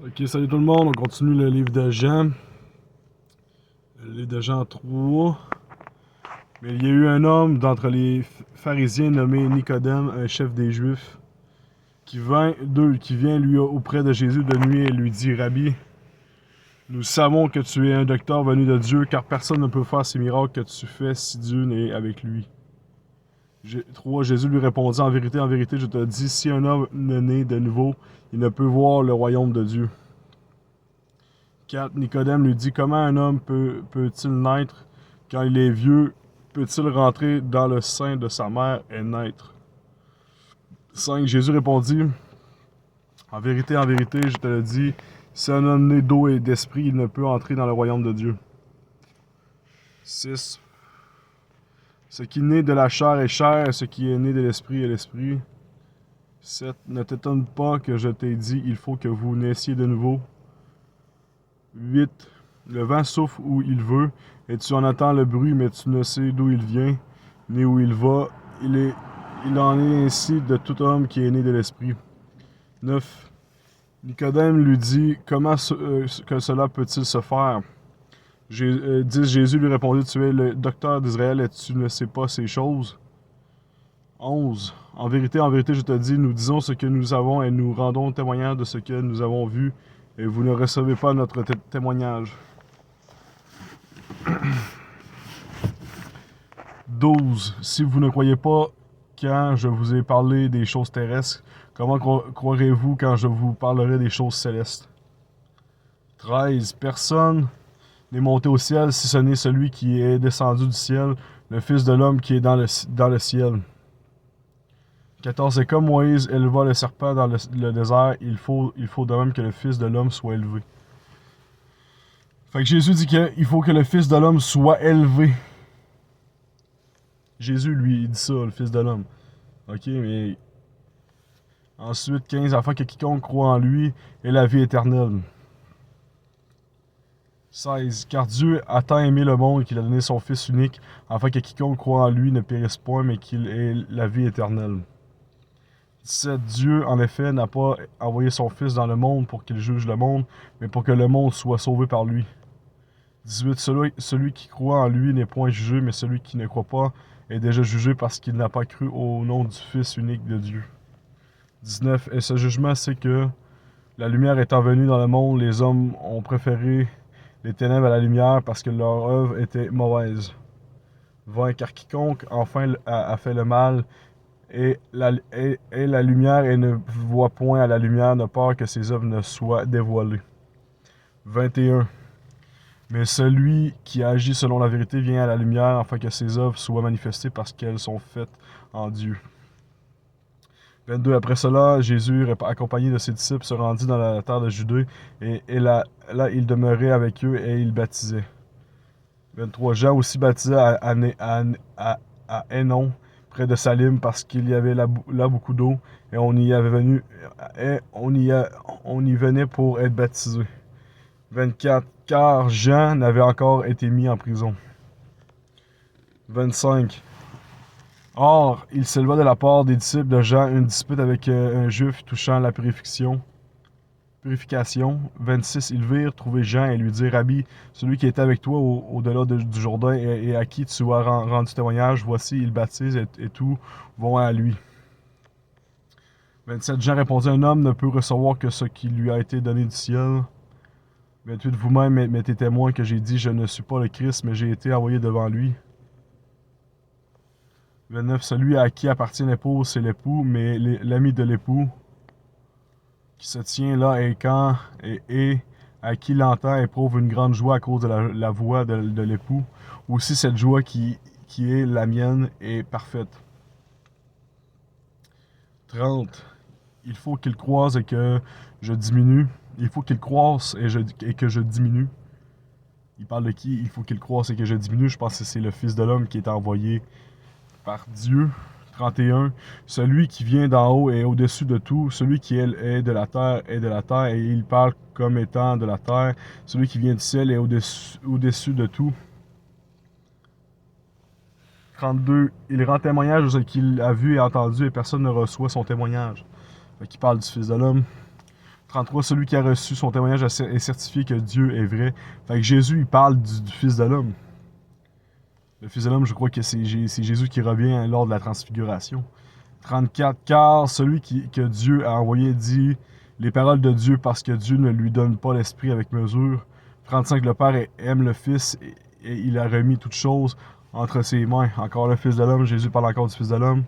Ok, salut tout le monde, on continue le livre de Jean. Le livre de Jean 3. Mais il y a eu un homme d'entre les pharisiens nommé Nicodème, un chef des Juifs, qui vient lui auprès de Jésus de nuit et lui dit: Rabbi, nous savons que tu es un docteur venu de Dieu, car personne ne peut faire ces miracles que tu fais si Dieu n'est avec lui. 3. Jésus lui répondit: en vérité, je te dis, si un homme n'est né de nouveau, il ne peut voir le royaume de Dieu. 4. Nicodème lui dit: comment un homme peut-il naître quand il est vieux? Peut-il rentrer dans le sein de sa mère et naître? 5. Jésus répondit: en vérité, je te le dis, si un homme né d'eau et d'esprit, il ne peut entrer dans le royaume de Dieu. 6. Ce qui est né de la chair est chair, et ce qui est né de l'esprit est l'esprit. 7. Ne t'étonne pas que je t'ai dit, il faut que vous naissiez de nouveau. 8. Le vent souffle où il veut, et tu en entends le bruit, mais tu ne sais d'où il vient, ni où il va. Il en est ainsi de tout homme qui est né de l'Esprit. 9. Nicodème lui dit: comment que cela peut-il se faire? 10. Jésus lui répondit: tu es le docteur d'Israël et tu ne sais pas ces choses. 11. En vérité, je te dis, nous disons ce que nous avons et nous rendons témoignage de ce que nous avons vu, et vous ne recevez pas notre témoignage. 12. Si vous ne croyez pas quand je vous ai parlé des choses terrestres, comment croirez-vous quand je vous parlerai des choses célestes? 13. Personne n'est monté au ciel si ce n'est celui qui est descendu du ciel, le Fils de l'homme qui est dans le ciel. 14. Et comme Moïse éleva le serpent dans le désert, il faut de même que le Fils de l'homme soit élevé. Fait que Jésus dit qu'il faut que le Fils de l'homme soit élevé. Jésus, lui, il dit ça, le Fils de l'homme. Ok, mais ensuite, 15, afin que quiconque croit en lui ait la vie éternelle. 16, car Dieu a tant aimé le monde qu'il a donné son Fils unique, afin que quiconque croit en lui ne périsse point, mais qu'il ait la vie éternelle. 17, Dieu, en effet, n'a pas envoyé son Fils dans le monde pour qu'il juge le monde, mais pour que le monde soit sauvé par lui. 18, celui qui croit en lui n'est point jugé, mais celui qui ne croit pas est déjà jugé parce qu'il n'a pas cru au nom du Fils unique de Dieu. 19. Et ce jugement, c'est que la lumière étant venue dans le monde, les hommes ont préféré les ténèbres à la lumière parce que leur œuvre était mauvaise. 20. Car quiconque enfin a fait le mal et la lumière et ne voit point à la lumière, n'a peur que ses œuvres ne soient dévoilées. 21. Mais celui qui agit selon la vérité vient à la lumière afin que ses œuvres soient manifestées parce qu'elles sont faites en Dieu. 22. Après cela, Jésus, accompagné de ses disciples, se rendit dans la terre de Judée, et là, il demeurait avec eux et il baptisait. 23. Jean aussi baptisait à Hénon, près de Salim, parce qu'il y avait là beaucoup d'eau, et on y venait pour être baptisé. 24. Car Jean n'avait encore été mis en prison. 25. Or, il s'éleva de la part des disciples de Jean une dispute avec un juif touchant la purification. 26. Ils virent trouver Jean et lui dirent: Rabbi, celui qui était avec toi au-delà du Jourdain et à qui tu as rendu témoignage, voici, il baptise et tous vont à lui. 27. Jean répondit: un homme ne peut recevoir que ce qui lui a été donné du ciel. 28. Vous-même mettez témoin que j'ai dit: je ne suis pas le Christ, mais j'ai été envoyé devant lui. 29. Celui à qui appartient l'épouse, c'est l'époux, mais l'ami de l'époux qui se tient là et à qui l'entend éprouve une grande joie à cause de la voix de l'époux. Aussi cette joie qui est la mienne est parfaite. 30. Il faut qu'il croise et que je diminue. Il faut qu'il croisse et que je diminue. Il parle de qui? Il faut qu'il croisse et que je diminue. Je pense que c'est le Fils de l'homme qui est envoyé par Dieu. 31. Celui qui vient d'en haut est au-dessus de tout. Celui qui est de la terre est de la terre, et il parle comme étant de la terre. Celui qui vient du ciel est au-dessus de tout. 32. Il rend témoignage de ce qu'il a vu et entendu, et personne ne reçoit son témoignage. Fait qu'il parle du Fils de l'homme. 33, celui qui a reçu son témoignage est certifié que Dieu est vrai. Fait que Jésus, il parle du Fils de l'homme. Le Fils de l'homme, je crois que c'est Jésus qui revient lors de la transfiguration. 34, car celui que Dieu a envoyé dit les paroles de Dieu parce que Dieu ne lui donne pas l'esprit avec mesure. 35, le Père aime le Fils et il a remis toutes choses entre ses mains. Encore le Fils de l'homme, Jésus parle encore du Fils de l'homme.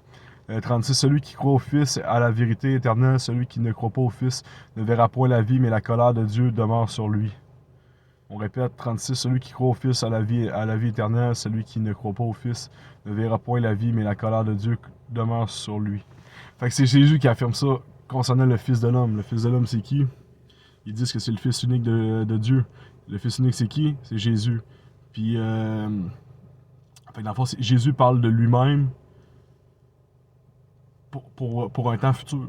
36, celui qui croit au Fils a la vérité éternelle, celui qui ne croit pas au Fils ne verra point la vie, mais la colère de Dieu demeure sur lui. On répète, 36, celui qui croit au Fils a la vie éternelle, celui qui ne croit pas au Fils ne verra point la vie, mais la colère de Dieu demeure sur lui. Fait que c'est Jésus qui affirme ça concernant le Fils de l'homme. Le Fils de l'homme, c'est qui? Ils disent que c'est le Fils unique de Dieu. Le Fils unique, c'est qui? C'est Jésus. Puis, fait que dans le fond, Jésus parle de lui-même pour un temps futur.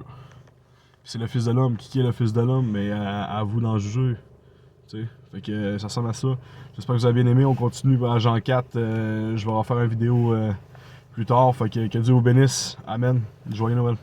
C'est le Fils de l'homme. Qui est le Fils de l'homme? Mais à vous d'en juger. T'sais. Fait que ça ressemble à ça. J'espère que vous avez bien aimé. On continue à Jean 4. Je vais refaire une vidéo plus tard. Fait que Dieu vous bénisse. Amen. Joyeux Noël.